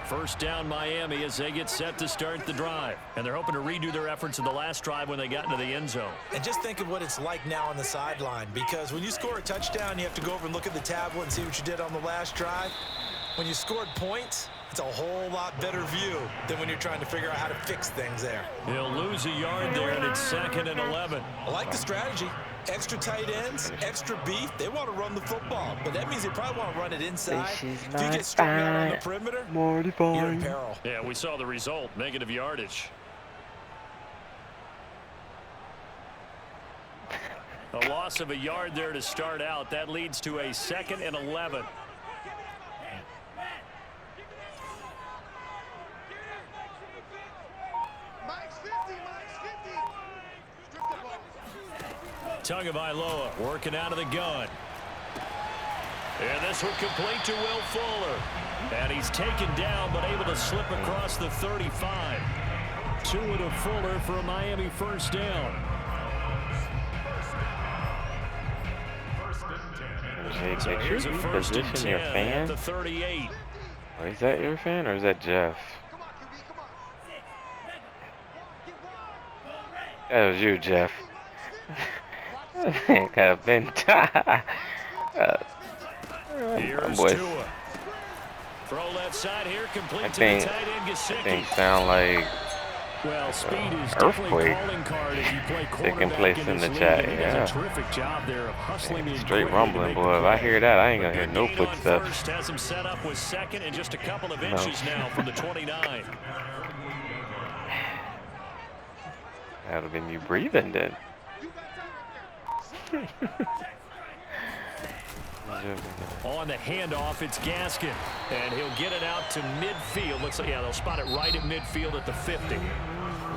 First down Miami as they get set to start the drive. And they're hoping to redo their efforts in the last drive when they got into the end zone. And just think of what it's like now on the sideline, because when you score a touchdown, you have to go over and look at the tablet and see what you did on the last drive. When you scored points, it's a whole lot better view than when you're trying to figure out how to fix things there. He'll lose a yard there, and it's 2nd and 11. I like the strategy. Extra tight ends, extra beef. They want to run the football, but that means they probably want to run it inside. If you get strung out on the perimeter, you're in peril. Yeah, we saw the result, negative yardage. A loss of a yard there to start out. That leads to a 2nd and 11. Tagovailoa working out of the gun. And this will complete to Will Fuller. And he's taken down but able to slip across the 35. To Fuller for a Miami first down. Make sure you position your fan. The 38. Is that your fan or is that Jeff? That was you, Jeff. Could have been. Here's boys. Tua. Throw left side here, complete I to think, the tight end, Gesicki. I think sound like well, speed is earthquake. calling card if you play Taking place in the chat, yeah. Does a terrific job there of hustling in straight rumbling, boy. If I hear that, I ain't gonna hear no footsteps. First has him set up with 2nd and just a couple of inches now from the 29. That'd have been you breathing then. On the handoff, it's Gaskin, and he'll get it out to midfield. Looks like, yeah, they'll spot it right at midfield at the 50.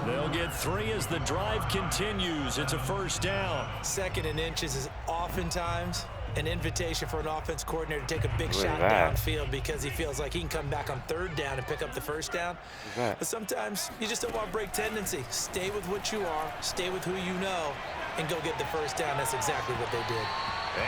They'll get 3 as the drive continues. It's a first down. 2nd and inches is oftentimes an invitation for an offense coordinator to take a big shot that? downfield because he feels like he can come back on 3rd down and pick up the first down. But sometimes you just don't want to break tendency. Stay with what you are, stay with who you know, and go get the first down. That's exactly what they did.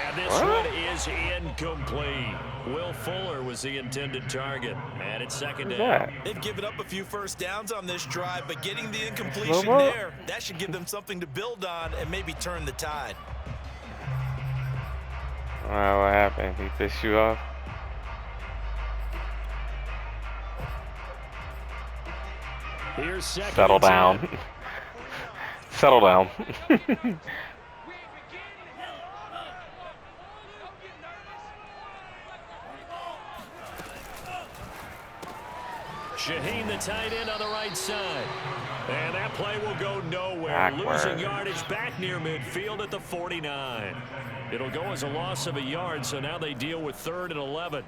And this one is incomplete. Will Fuller was the intended target. And it's 2nd down. They've given up a few first downs on this drive, but getting the incompletion there, that should give them something to build on and maybe turn the tide. All right, what happened? He pissed you off? Here's 2nd. Settle down. Settle down. Shaheen, the tight end on the right side. And that play will go nowhere. Backward. Losing yardage back near midfield at the 49. It'll go as a loss of a yard, so now they deal with 3rd and 11.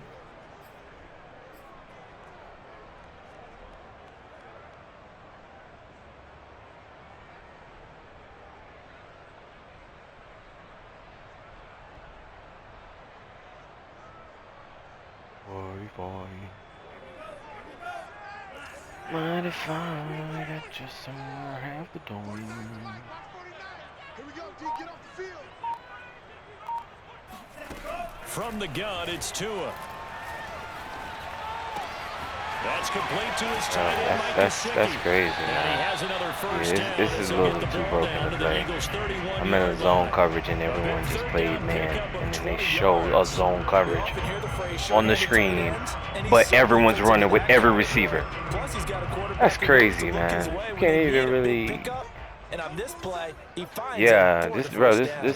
Mind if I got just somewhere half the door? Here we go, D, get off the field. From the gun, it's Tua. That's complete to his tight end, Mike That's Gesicki. crazy, And he man. has another first down. This is a So little get the too ball broken down to the play. Eagles' 31 I'm in a yard zone line. coverage and everyone just played man, and then they show us zone coverage on the screen, but everyone's running with every receiver. That's crazy, man. You can't even really. And on this play, he finds Yeah, this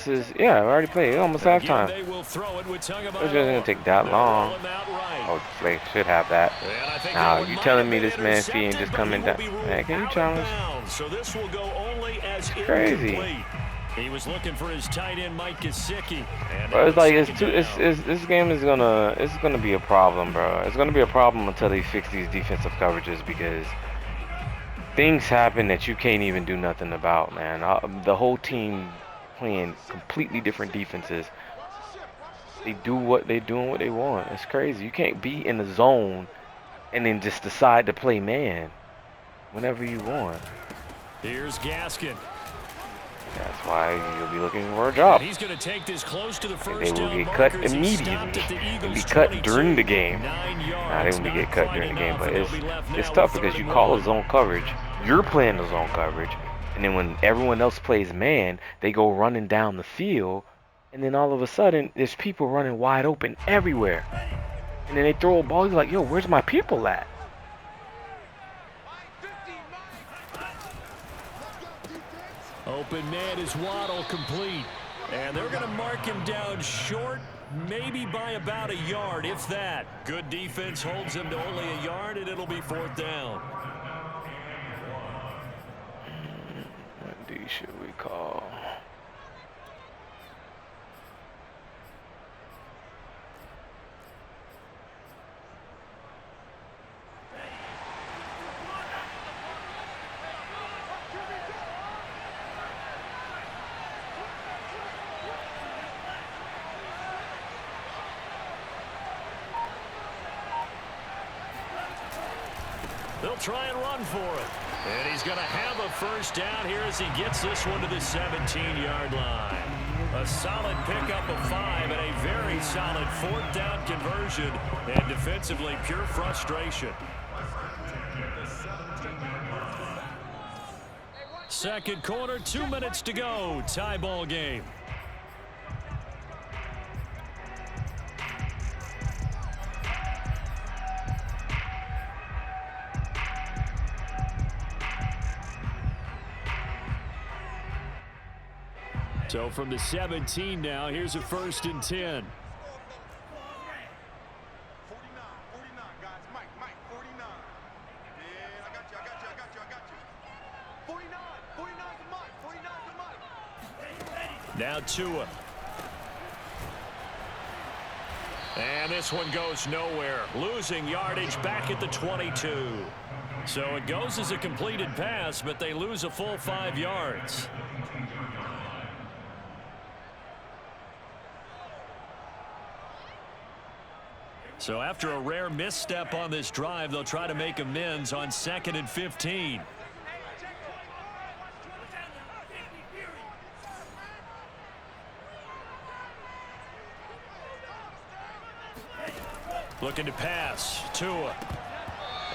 is I already played. It's almost halftime. They will throw it with It's just gonna take that long. Oh, they should have that. Now you telling me this man fee ain't just coming down? Man, can you challenge? So this will go only as crazy. incomplete. He was looking for his tight end, Mike Gesicki. Bro, it's like this game is gonna be a problem, bro. It's gonna be a problem until they fix these defensive coverages because things happen that you can't even do nothing about, man. The whole team playing completely different defenses. They doing what they want. It's crazy. You can't be in the zone and then just decide to play man whenever you want. Here's Gaskin. That's why you'll be looking for a job. He's going to take this close to the And first they will down get cut markers. He immediately. stopped at the They'll Eagles' be cut 22. during the game. 9 Nah, yards, they won't not get cut quite during the game, enough, but and they'll be left it's now tough with because 3rd you and call 1. a zone coverage. You're playing the zone coverage, and then when everyone else plays man, they go running down the field, and then all of a sudden there's people running wide open everywhere, and then they throw a ball. You're like, yo, where's my people at? Open man is Waddle, complete. And they're going to mark him down short, maybe by about a yard, if that. Good defense holds him to only a yard, and it'll be 4th down. What D should we call? They'll try and run for it. And he's going to have a first down here as he gets this one to the 17-yard line. A solid pickup of 5 and a very solid 4th down conversion. And defensively, pure frustration. Second quarter, 2 minutes to go. Tie ball game. So from the 17 now, here's a 1st and 10. 49, 49, guys. Mike, 49. Yeah, I got you. 49, 49's the Mike, 49's the Mike. Now Tua. And this one goes nowhere. Losing yardage back at the 22. So it goes as a completed pass, but they lose a full 5 yards. So after a rare misstep on this drive, they'll try to make amends on 2nd and 15. Looking to pass. Tua.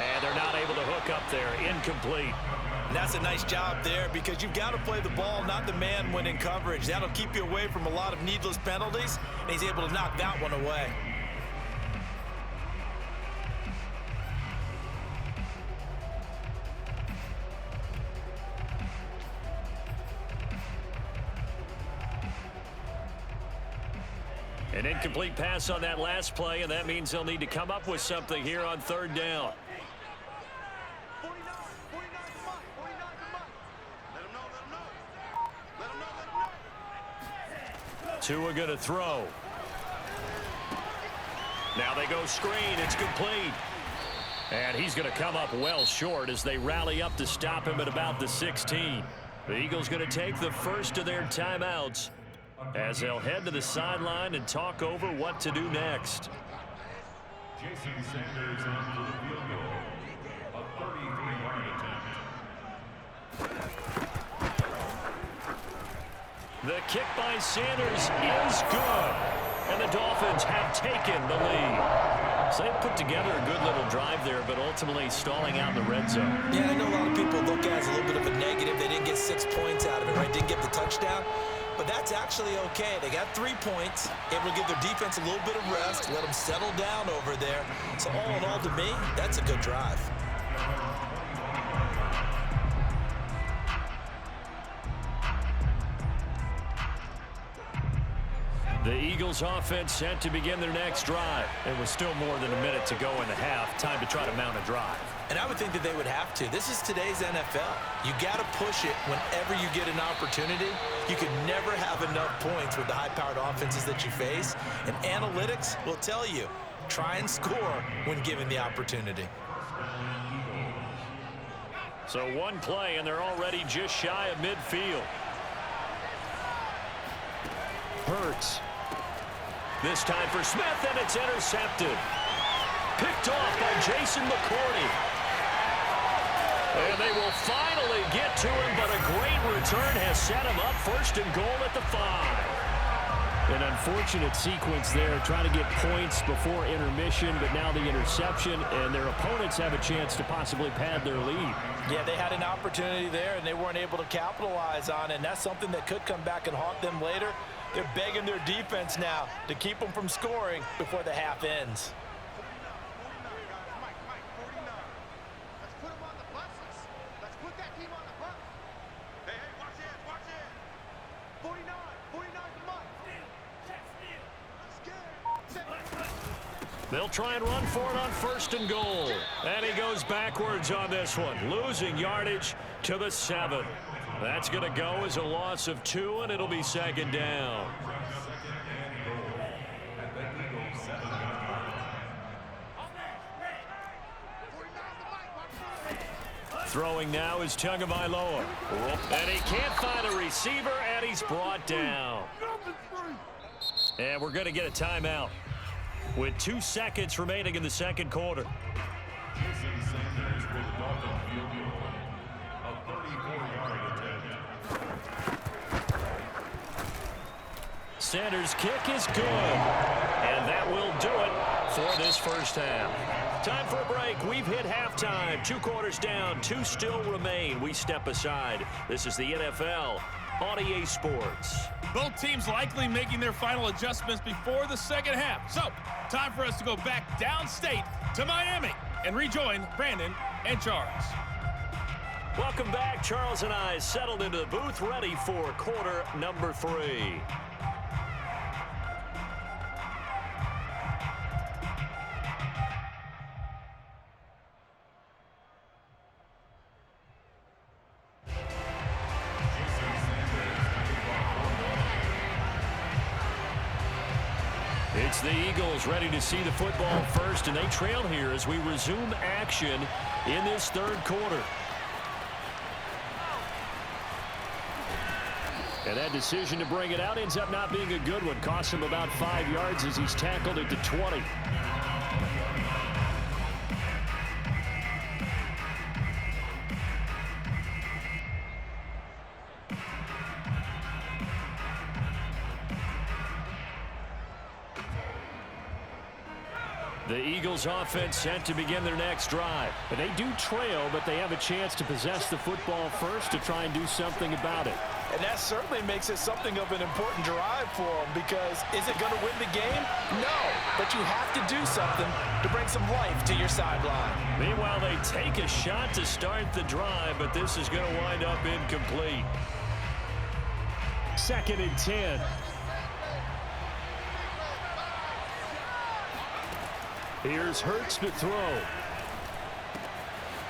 And they're not able to hook up there. Incomplete. And that's a nice job there because you've got to play the ball, not the man when in coverage. That'll keep you away from a lot of needless penalties, and he's able to knock that one away. An incomplete pass on that last play, and that means they'll need to come up with something here on 3rd down. 49's the Mike, 49's the Mike. Let him know. Tua going to throw. Now they go screen. It's complete. And he's going to come up well short as they rally up to stop him at about the 16. The Eagles going to take the first of their timeouts as they'll head to the sideline and talk over what to do next. Jason Sanders on for the field goal, a 33-yard attempt. The kick by Sanders is good. And the Dolphins have taken the lead. So they put together a good little drive there, but ultimately stalling out in the red zone. Yeah, I know a lot of people look at it as a little bit of a negative. They didn't get 6 points out of it, right? Didn't get the touchdown. But that's actually okay. They got 3 points, able to give their defense a little bit of rest, let them settle down over there. So all in all, to me, that's a good drive. The Eagles offense set to begin their next drive. It was still more than a minute to go in the half. Time to try to mount a drive. And I would think that they would have to. This is today's NFL. You got to push it whenever you get an opportunity. You could never have enough points with the high-powered offenses that you face. And analytics will tell you, try and score when given the opportunity. So one play, and they're already just shy of midfield. Hurts. This time for Smith, and it's intercepted. Picked off by Jason McCourty. And they will finally get to him, but a great return has set him up 1st and goal at the 5. An unfortunate sequence there, trying to get points before intermission, but now the interception, and their opponents have a chance to possibly pad their lead. Yeah, they had an opportunity there, and they weren't able to capitalize on it, and that's something that could come back and haunt them later. They're begging their defense now to keep them from scoring before the half ends. They'll try and run for it on 1st and goal. And he goes backwards on this one, losing yardage to the 7. That's going to go as a loss of 2, and it'll be 2nd down. Throwing now is Tagovailoa. And he can't find a receiver, and he's brought down. And we're going to get a timeout with 2 seconds remaining in the 2nd quarter. Sanders' kick is good, and that will do it for this 1st half. Time for a break. We've hit halftime. 2 quarters down, 2 still remain. We step aside. This is the NFL on EA Sports. Both teams likely making their final adjustments before the 2nd half. So, time for us to go back downstate to Miami and rejoin Brandon and Charles. Welcome back. Charles and I settled into the booth, ready for quarter number 3. It's the Eagles ready to see the football first, and they trail here as we resume action in this 3rd quarter. And that decision to bring it out ends up not being a good one. Costs him about 5 yards as he's tackled at the 20. The Eagles offense set to begin their next drive. And they do trail, but they have a chance to possess the football first to try and do something about it. And that certainly makes it something of an important drive for them, because is it going to win the game? No, but you have to do something to bring some life to your sideline. Meanwhile, they take a shot to start the drive, but this is going to wind up incomplete. 2nd and 10. Here's Hurts to throw.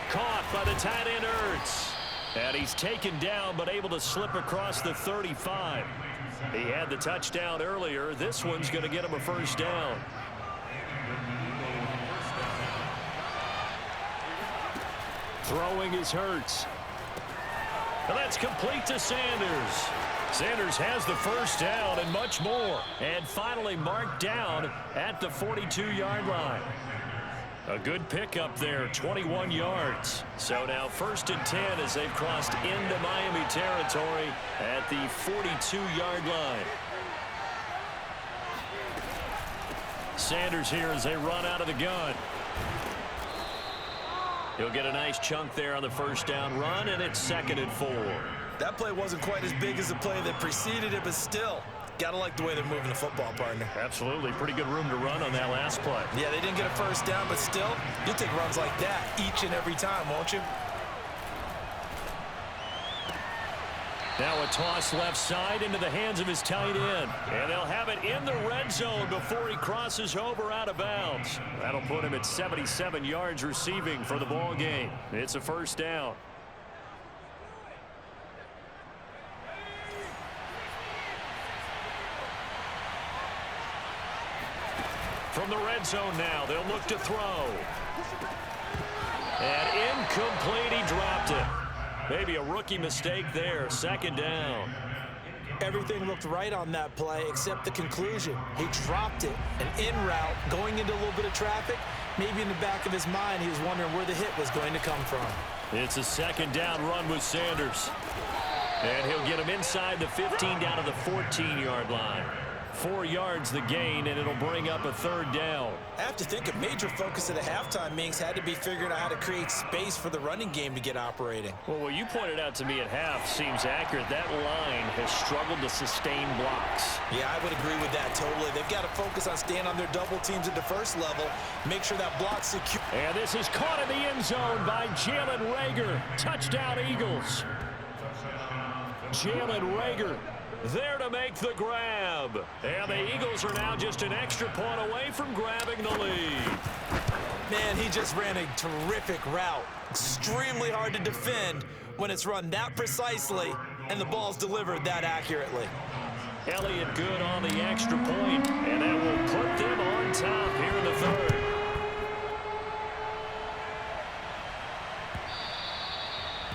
Caught by the tight end Hurts. And he's taken down, but able to slip across the 35. He had the touchdown earlier. This one's going to get him a 1st down. Throwing is Hurts. And that's complete to Sanders. Sanders has the 1st down and much more. And finally marked down at the 42-yard line. A good pickup there, 21 yards. So now 1st and 10 as they've crossed into Miami territory at the 42-yard line. Sanders here as they run out of the gun. He'll get a nice chunk there on the 1st down run, and it's 2nd and 4. That play wasn't quite as big as the play that preceded it, but still, gotta like the way they're moving the football, partner. Absolutely. Pretty good room to run on that last play. Yeah, they didn't get a 1st down, but still, you'll take runs like that each and every time, won't you? Now a toss left side into the hands of his tight end. And they'll have it in the red zone before he crosses over out of bounds. That'll put him at 77 yards receiving for the ball game. It's a 1st down. From the red zone now, they'll look to throw. And incomplete, he dropped it. Maybe a rookie mistake there, 2nd down. Everything looked right on that play except the conclusion. He dropped it, an in route, going into a little bit of traffic. Maybe in the back of his mind, he was wondering where the hit was going to come from. It's a second down run with Sanders. And he'll get him inside the 15 down to the 14-yard line. 4 yards the gain, and it'll bring up a third down. I have to think a major focus at the halftime meetings had to be figuring out how to create space for the running game to get operating. Well, what you pointed out to me at half seems accurate. That line has struggled to sustain blocks. Yeah, I would agree with that totally. They've got to focus on staying on their double teams at the first level, make sure that block's secure. And this is caught in the end zone by Jalen Reagor. Touchdown, Eagles. Jalen Reagor there to make the grab. And the Eagles are now just an extra point away from grabbing the lead. Man, he just ran a terrific route. Extremely hard to defend when it's run that precisely and the ball's delivered that accurately. Elliott good on the extra point, and that will put them on top here in the third.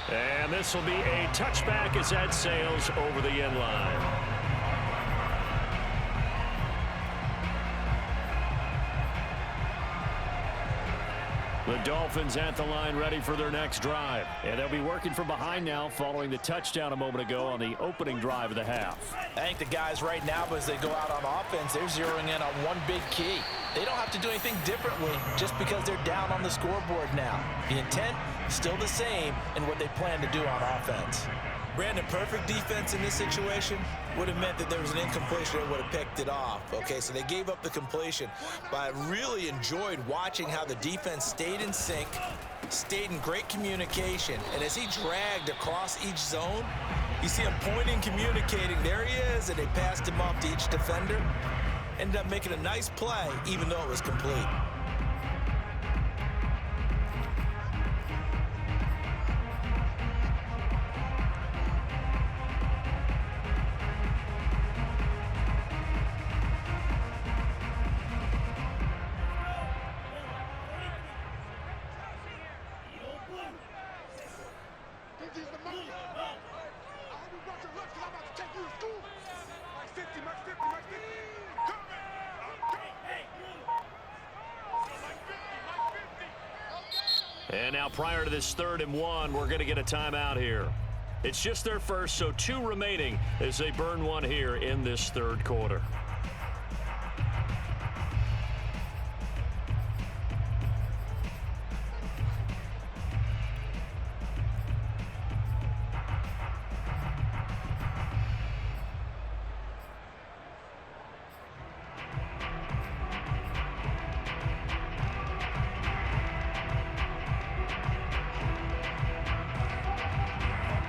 And this will be a touchback as that sails over the end line. The Dolphins at the line ready for their next drive. And they'll be working from behind now following the touchdown a moment ago on the opening drive of the half. I think the guys right now, as they go out on offense, they're zeroing in on one big key. They don't have to do anything differently just because they're down on the scoreboard now. The intent still the same in what they plan to do on offense. Brandon, perfect defense in this situation would have meant that there was an incompletion that would have picked it off. Okay, so they gave up the completion. But I really enjoyed watching how the defense stayed in sync, stayed in great communication, and as he dragged across each zone, you see him pointing, communicating. There he is, and they passed him off to each defender. Ended up making a nice play, even though it was complete. And now prior to this 3rd and 1, we're going to get a timeout here. It's just their first, so 2 remaining as they burn one here in this 3rd quarter.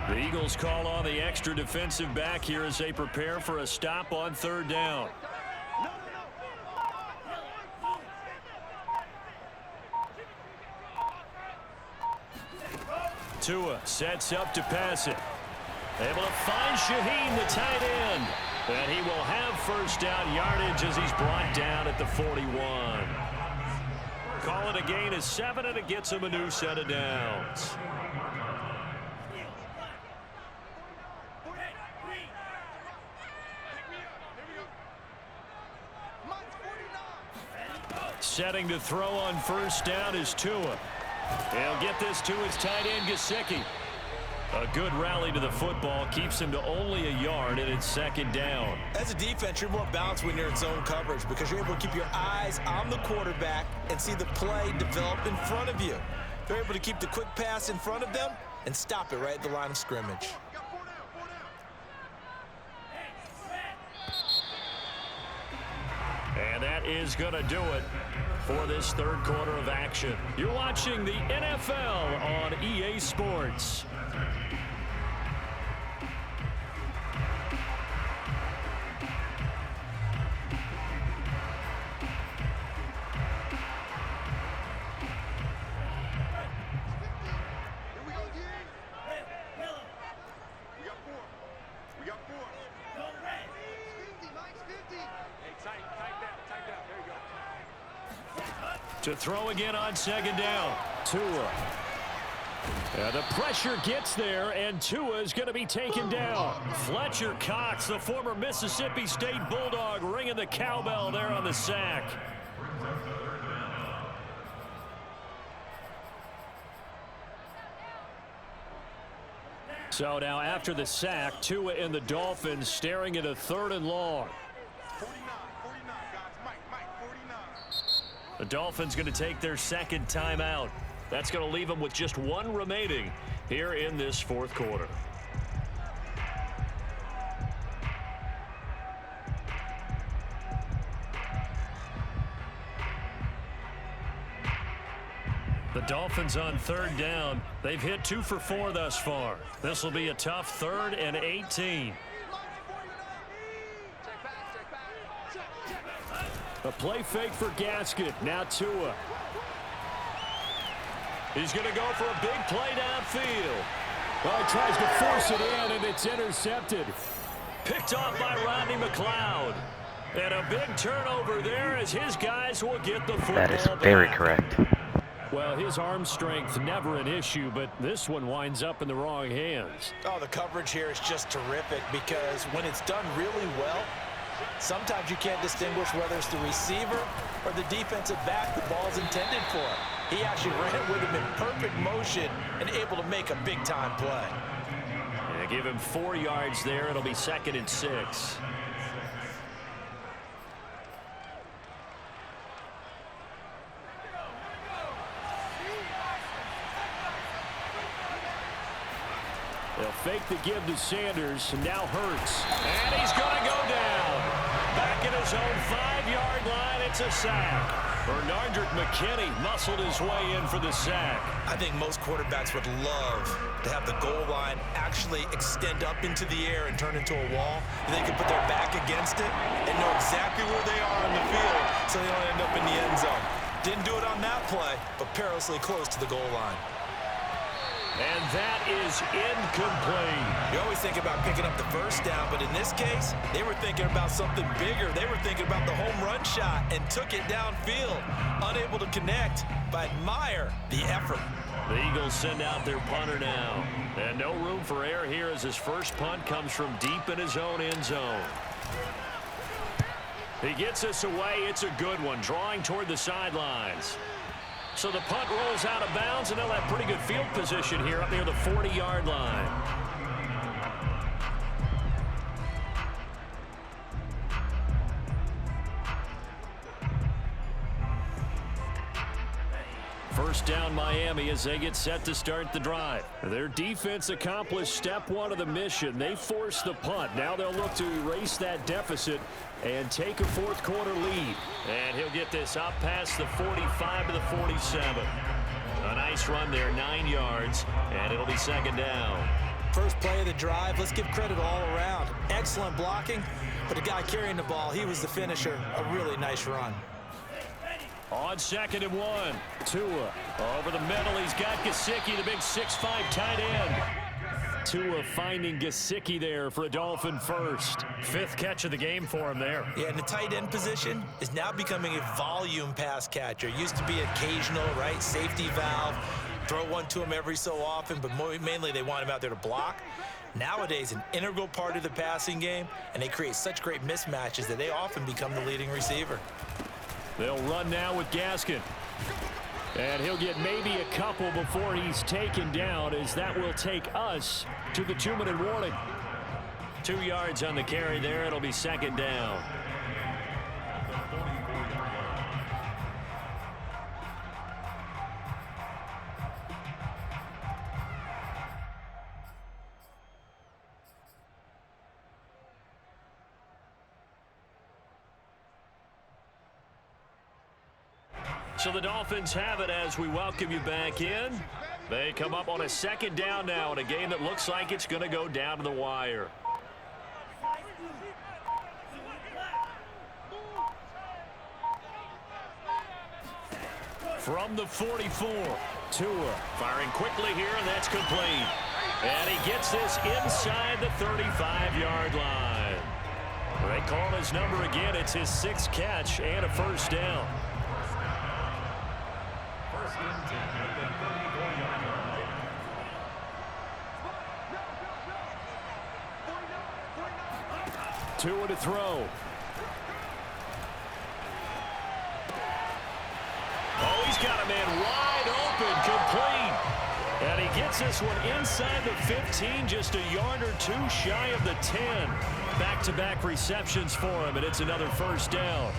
The Eagles call on the extra defensive back here as they prepare for a stop on 3rd down. Tua sets up to pass it. Able to find Shaheen, the tight end. And he will have first down yardage as he's brought down at the 41. Call it a gain of 7, and it gets him a new set of downs. Setting to throw on first down is Tua. He'll get this to his tight end, Gesicki. A good rally to the football keeps him to only a yard, and it's 2nd down. As a defense, you're more balanced when you're in zone coverage because you're able to keep your eyes on the quarterback and see the play develop in front of you. They're able to keep the quick pass in front of them and stop it right at the line of scrimmage. And that is going to do it for this 3rd quarter of action. You're watching the NFL on EA Sports. To throw again on 2nd down. Tua. The pressure gets there, and Tua is going to be taken down. Fletcher Cox, the former Mississippi State Bulldog, ringing the cowbell there on the sack. So now after the sack, Tua and the Dolphins staring at a 3rd and long. 49, guys. Mike, 49. The Dolphins going to take their 2nd timeout. That's going to leave them with just 1 remaining here in this 4th quarter. The Dolphins on 3rd down. They've hit 2 for 4 thus far. This will be a tough 3rd and 18. A play fake for Gaskin. Now Tua. He's going to go for a big play downfield. Well, he tries to force it in, and it's intercepted. Picked off by Rodney McLeod. And a big turnover there as his guys will get the football That is very back. correct. Well, his arm strength never an issue, but this one winds up in the wrong hands. Oh, the coverage here is just terrific because when it's done really well, sometimes you can't distinguish whether it's the receiver or the defensive back the ball's intended for. He actually ran with him in perfect motion and able to make a big-time play. Yeah, give him 4 yards there. It'll be 2nd and 6. They'll fake the give to Sanders, and now Hurts. And he's going to go down. Back at his own 5-yard line, it's a sack. Bernard McKinney muscled his way in for the sack. I think most quarterbacks would love to have the goal line actually extend up into the air and turn into a wall. And they can put their back against it and know exactly where they are on the field so they don't end up in the end zone. Didn't do it on that play, but perilously close to the goal line. And that is incomplete. You always think about picking up the 1st down, but in this case, they were thinking about something bigger. They were thinking about the home run shot and took it downfield. Unable to connect, but admire the effort. The Eagles send out their punter now. And no room for error here as his first punt comes from deep in his own end zone. He gets us away. It's a good one, drawing toward the sidelines. So the punt rolls out of bounds, and they'll have pretty good field position here up near the 40-yard line. First down Miami as they get set to start the drive. Their defense accomplished step 1 of the mission. They forced the punt. Now they'll look to erase that deficit and take a 4th quarter lead. And he'll get this up past the 45 to the 47. A nice run there, 9 yards, and it'll be 2nd down. First play of the drive, let's give credit all around. Excellent blocking, but the guy carrying the ball, he was the finisher. A really nice run. On 2nd and 1, Tua over the middle. He's got Gesicki, the big 6'5" tight end. Tua finding Gesicki there for a Dolphin first. 5th catch of the game for him there. Yeah, and the tight end position is now becoming a volume pass catcher. Used to be occasional, right? Safety valve. Throw one to him every so often, but mainly they want him out there to block. Nowadays, an integral part of the passing game, and they create such great mismatches that they often become the leading receiver. They'll run now with Gaskin. And he'll get maybe a couple before he's taken down, as that will take us to the 2-minute warning. 2 yards on the carry there. It'll be 2nd down. So the Dolphins have it as we welcome you back in. They come up on a 2nd down now in a game that looks like it's going to go down to the wire. From the 44, Tua firing quickly here, and that's complete. And he gets this inside the 35-yard line. They call his number again. It's his 6th catch and a 1st down. Tua to throw. Oh, he's got a man wide open, complete. And he gets this one inside the 15, just a yard or two shy of the 10. Back-to-back receptions for him, and it's another first down.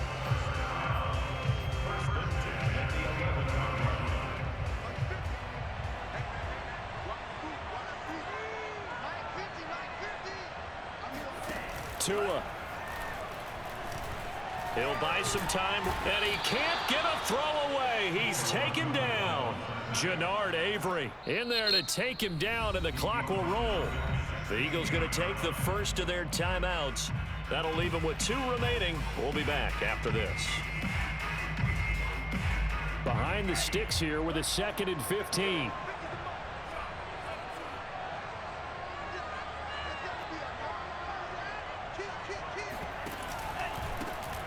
Tua. He'll buy some time, and he can't get a throw away. He's taken down. Jannard Avery in there to take him down, and the clock will roll. The Eagles going to take the first of their timeouts. That'll leave them with 2 remaining. We'll be back after this. Behind the sticks here with a 2nd and 15.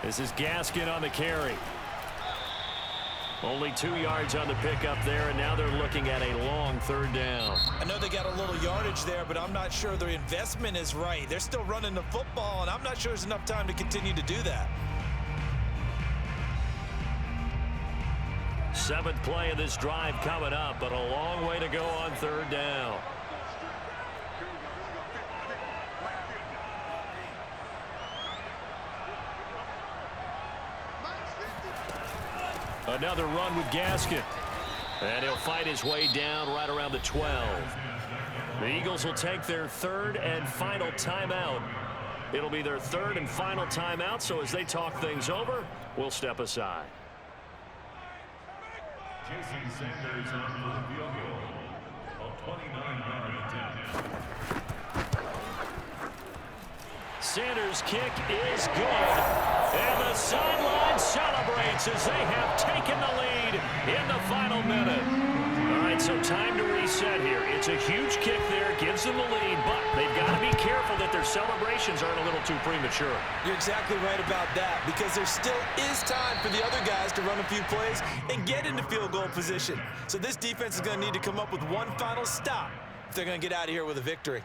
This is Gaskin on the carry. Only 2 yards on the pickup there, and now they're looking at a long 3rd down. I know they got a little yardage there, but I'm not sure their investment is right. They're still running the football, and I'm not sure there's enough time to continue to do that. 7th play of this drive coming up, but a long way to go on 3rd down. Another run with Gaskin. And he'll fight his way down right around the 12. The Eagles will take their 3rd and final timeout. It'll be their 3rd and final timeout, so as they talk things over, we'll step aside. Jason Sanders on for the field goal. A 29-yard attempt. Sanders' kick is good. And the sideline celebrates as they have taken the lead in the final minute. All right, so time to reset here. It's a huge kick there, gives them the lead, but they've got to be careful that their celebrations aren't a little too premature. You're exactly right about that, because there still is time for the other guys to run a few plays and get into field goal position. So this defense is going to need to come up with one final stop if they're going to get out of here with a victory.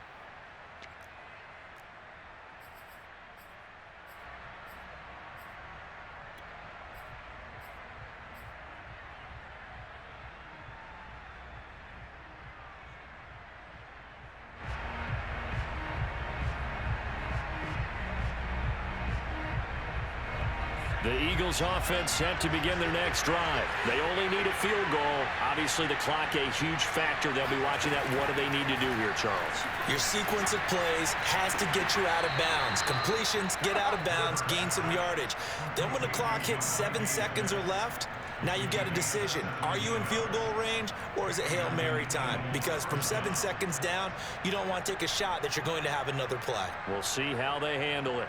The Eagles offense set to begin their next drive. They only need a field goal. Obviously, the clock a huge factor. They'll be watching that. What do they need to do here, Charles? Your sequence of plays has to get you out of bounds. Completions, get out of bounds, gain some yardage. Then when the clock hits 7 seconds or left, now you've got a decision. Are you in field goal range, or is it Hail Mary time? Because from 7 seconds down, you don't want to take a shot that you're going to have another play. We'll see how they handle it.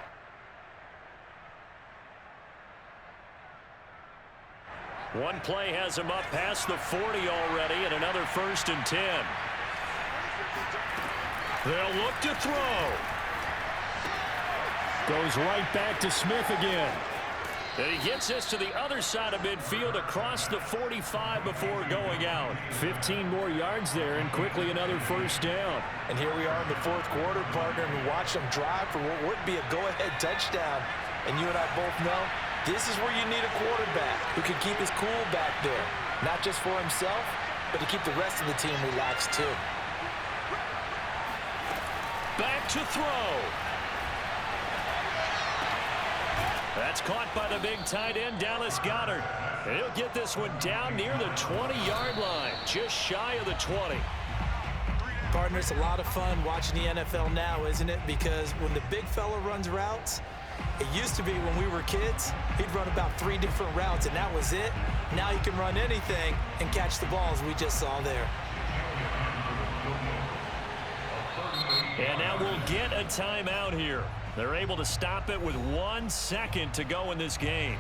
One play has him up past the 40 already, and another 1st and 10. They'll look to throw. Goes right back to Smith again. And he gets this to the other side of midfield across the 45 before going out. 15 more yards there, and quickly another 1st down. And here we are in the 4th quarter, partner, and we watch them drive for what would be a go-ahead touchdown. And you and I both know this is where you need a quarterback who can keep his cool back there. Not just for himself, but to keep the rest of the team relaxed too. Back to throw. That's caught by the big tight end, Dallas Goedert. And he'll get this one down near the 20-yard line, just shy of the 20. Partner, it's a lot of fun watching the NFL now, isn't it? Because when the big fella runs routes, it used to be when we were kids, he'd run about 3 different routes, and that was it. Now he can run anything and catch the balls we just saw there. And now we'll get a timeout here. They're able to stop it with 1 second to go in this game.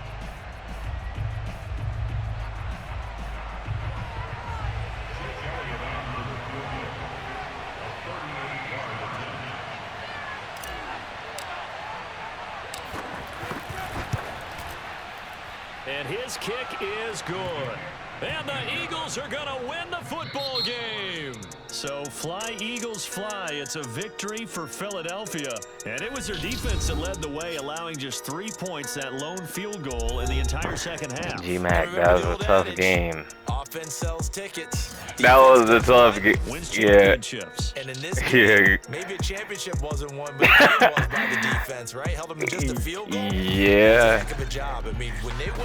And his kick is good. And the Eagles are going to win the football game. So fly, Eagles, fly. It's a victory for Philadelphia. And it was their defense that led the way, allowing just 3 points, that lone field goal in the entire second half. G-Mac, that was a tough game. Offense sells tickets. That was a tough game. Yeah. And in this game, maybe a championship wasn't won, but the game was by the defense, right? Held them to just a field goal. Yeah. Heck of a job. I mean, when they